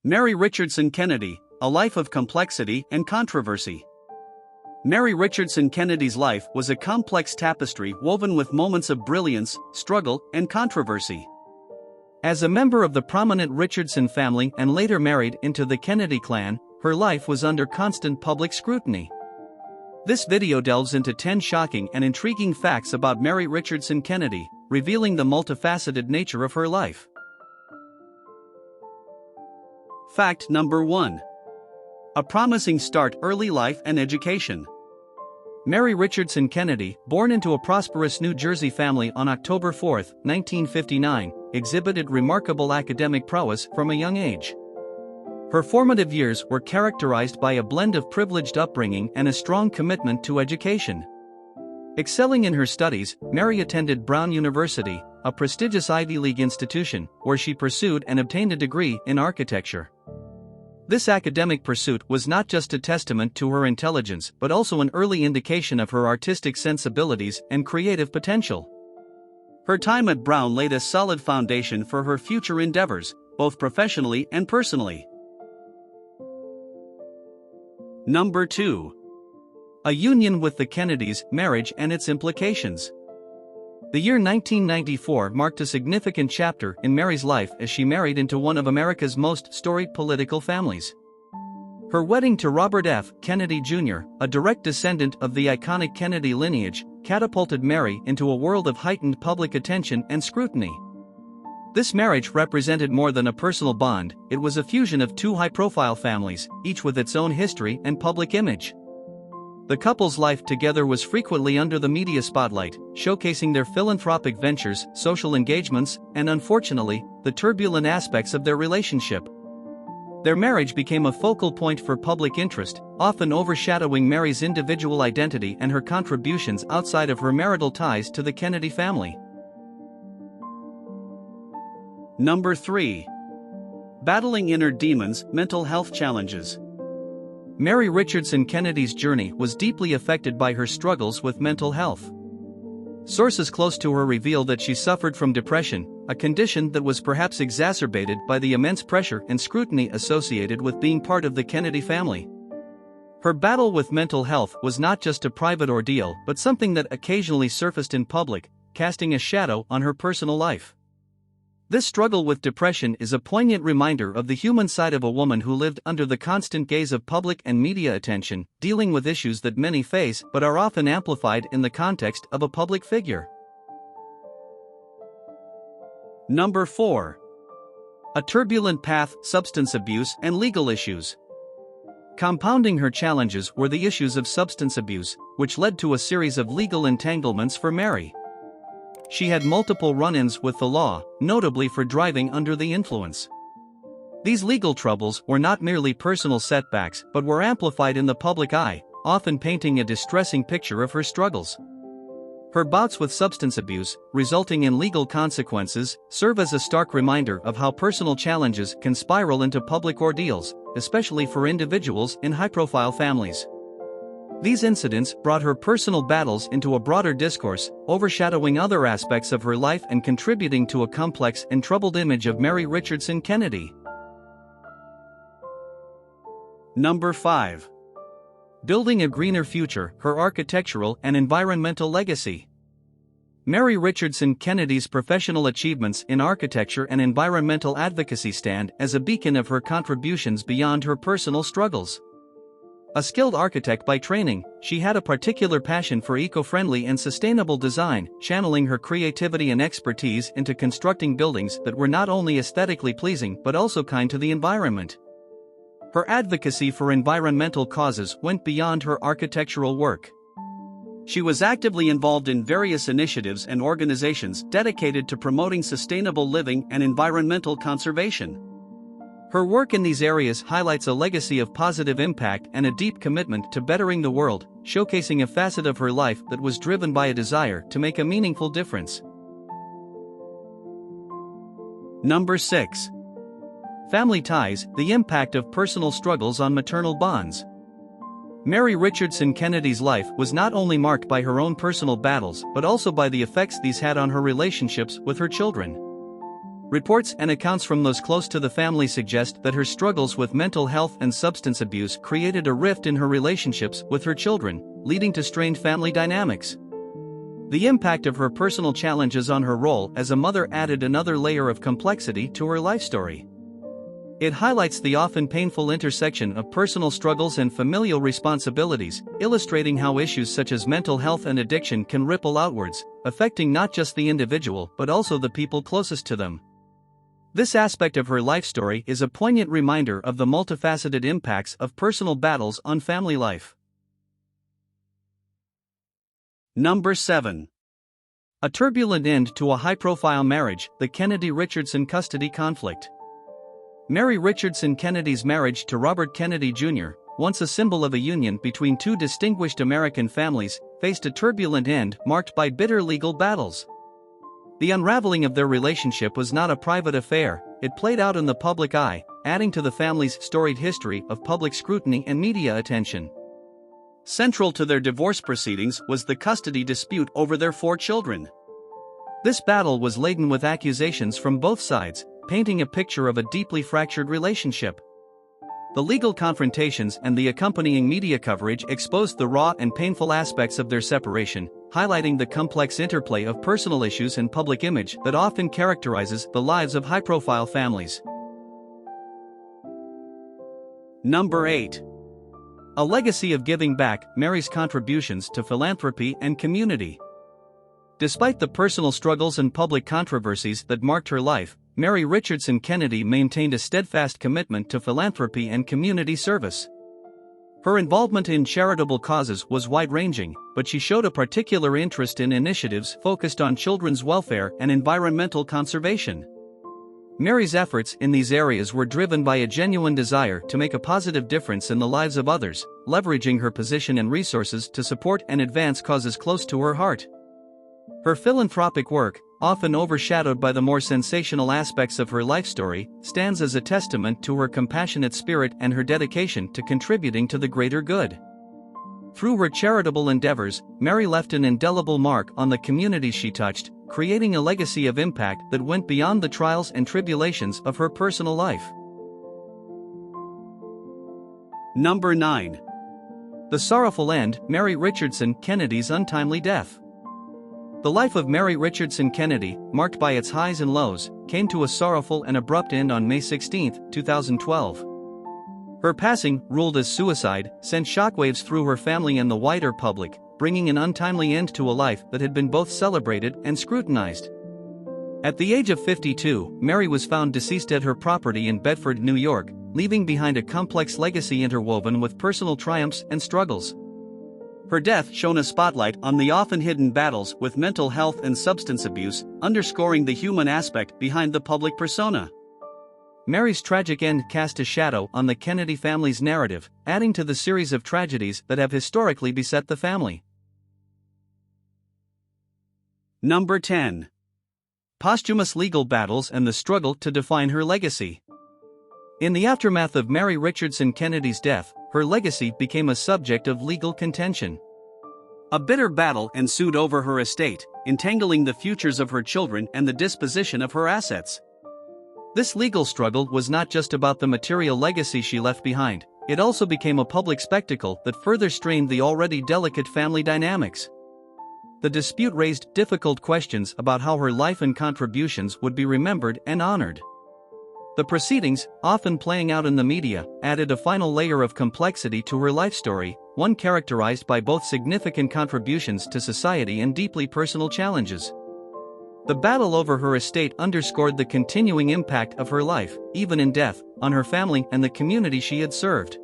Mary Richardson Kennedy, A Life of Complexity and Controversy. Mary Richardson Kennedy's life was a complex tapestry woven with moments of brilliance, struggle, and controversy. As a member of the prominent Richardson family and later married into the Kennedy clan, her life was under constant public scrutiny. This video delves into 10 shocking and intriguing facts about Mary Richardson Kennedy, revealing the multifaceted nature of her life. Fact number 1. A promising start: early life and education. Mary Richardson Kennedy, born into a prosperous New Jersey family on October 4, 1959, exhibited remarkable academic prowess from a young age. Her formative years were characterized by a blend of privileged upbringing and a strong commitment to education. Excelling in her studies, Mary attended Brown University, a prestigious Ivy League institution, where she pursued and obtained a degree in architecture. This academic pursuit was not just a testament to her intelligence but also an early indication of her artistic sensibilities and creative potential. Her time at Brown laid a solid foundation for her future endeavors, both professionally and personally. Number 2. A union with the Kennedys, marriage and its implications. The year 1994 marked a significant chapter in Mary's life as she married into one of America's most storied political families. Her wedding to Robert F. Kennedy Jr., a direct descendant of the iconic Kennedy lineage, catapulted Mary into a world of heightened public attention and scrutiny. This marriage represented more than a personal bond; it was a fusion of two high-profile families, each with its own history and public image. The couple's life together was frequently under the media spotlight, showcasing their philanthropic ventures, social engagements, and unfortunately, the turbulent aspects of their relationship. Their marriage became a focal point for public interest, often overshadowing Mary's individual identity and her contributions outside of her marital ties to the Kennedy family. Number 3. Battling inner demons, mental health challenges. Mary Richardson Kennedy's journey was deeply affected by her struggles with mental health. Sources close to her reveal that she suffered from depression, a condition that was perhaps exacerbated by the immense pressure and scrutiny associated with being part of the Kennedy family. Her battle with mental health was not just a private ordeal but something that occasionally surfaced in public, casting a shadow on her personal life. This struggle with depression is a poignant reminder of the human side of a woman who lived under the constant gaze of public and media attention, dealing with issues that many face but are often amplified in the context of a public figure. Number 4. A turbulent path: substance abuse and legal issues. Compounding her challenges were the issues of substance abuse, which led to a series of legal entanglements for Mary. She had multiple run-ins with the law, notably for driving under the influence. These legal troubles were not merely personal setbacks but were amplified in the public eye, often painting a distressing picture of her struggles. Her bouts with substance abuse, resulting in legal consequences, serve as a stark reminder of how personal challenges can spiral into public ordeals, especially for individuals in high-profile families. These incidents brought her personal battles into a broader discourse, overshadowing other aspects of her life and contributing to a complex and troubled image of Mary Richardson Kennedy. Number 5. Building a greener future: her architectural and environmental legacy. Mary Richardson Kennedy's professional achievements in architecture and environmental advocacy stand as a beacon of her contributions beyond her personal struggles. A skilled architect by training, she had a particular passion for eco-friendly and sustainable design, channeling her creativity and expertise into constructing buildings that were not only aesthetically pleasing but also kind to the environment. Her advocacy for environmental causes went beyond her architectural work. She was actively involved in various initiatives and organizations dedicated to promoting sustainable living and environmental conservation. Her work in these areas highlights a legacy of positive impact and a deep commitment to bettering the world, showcasing a facet of her life that was driven by a desire to make a meaningful difference. Number 6. Family ties: the impact of personal struggles on maternal bonds. Mary Richardson Kennedy's life was not only marked by her own personal battles but also by the effects these had on her relationships with her children. Reports and accounts from those close to the family suggest that her struggles with mental health and substance abuse created a rift in her relationships with her children, leading to strained family dynamics. The impact of her personal challenges on her role as a mother added another layer of complexity to her life story. It highlights the often painful intersection of personal struggles and familial responsibilities, illustrating how issues such as mental health and addiction can ripple outwards, affecting not just the individual but also the people closest to them. This aspect of her life story is a poignant reminder of the multifaceted impacts of personal battles on family life. Number 7. A turbulent end to a high-profile marriage, the Kennedy-Richardson custody conflict. Mary Richardson Kennedy's marriage to Robert Kennedy Jr., once a symbol of a union between two distinguished American families, faced a turbulent end marked by bitter legal battles. The unraveling of their relationship was not a private affair, it played out in the public eye, adding to the family's storied history of public scrutiny and media attention. Central to their divorce proceedings was the custody dispute over their 4 children. This battle was laden with accusations from both sides, painting a picture of a deeply fractured relationship. The legal confrontations and the accompanying media coverage exposed the raw and painful aspects of their separation, highlighting the complex interplay of personal issues and public image that often characterizes the lives of high-profile families. Number 8. A legacy of giving back, Mary's contributions to philanthropy and community. Despite the personal struggles and public controversies that marked her life, Mary Richardson Kennedy maintained a steadfast commitment to philanthropy and community service. Her involvement in charitable causes was wide-ranging, but she showed a particular interest in initiatives focused on children's welfare and environmental conservation. Mary's efforts in these areas were driven by a genuine desire to make a positive difference in the lives of others, leveraging her position and resources to support and advance causes close to her heart. Her philanthropic work, often overshadowed by the more sensational aspects of her life story, stands as a testament to her compassionate spirit and her dedication to contributing to the greater good. Through her charitable endeavors, Mary left an indelible mark on the communities she touched, creating a legacy of impact that went beyond the trials and tribulations of her personal life. Number 9. The sorrowful end, Mary Richardson Kennedy's untimely death. The life of Mary Richardson Kennedy, marked by its highs and lows, came to a sorrowful and abrupt end on May 16, 2012. Her passing, ruled as suicide, sent shockwaves through her family and the wider public, bringing an untimely end to a life that had been both celebrated and scrutinized. At the age of 52, Mary was found deceased at her property in Bedford, New York, leaving behind a complex legacy interwoven with personal triumphs and struggles. Her death shone a spotlight on the often hidden battles with mental health and substance abuse, underscoring the human aspect behind the public persona. Mary's tragic end cast a shadow on the Kennedy family's narrative, adding to the series of tragedies that have historically beset the family. Number 10. Posthumous legal battles and the struggle to define her legacy. In the aftermath of Mary Richardson Kennedy's death, her legacy became a subject of legal contention. A bitter battle ensued over her estate, entangling the futures of her children and the disposition of her assets. This legal struggle was not just about the material legacy she left behind, it also became a public spectacle that further strained the already delicate family dynamics. The dispute raised difficult questions about how her life and contributions would be remembered and honored. The proceedings, often playing out in the media, added a final layer of complexity to her life story, one characterized by both significant contributions to society and deeply personal challenges. The battle over her estate underscored the continuing impact of her life, even in death, on her family and the community she had served.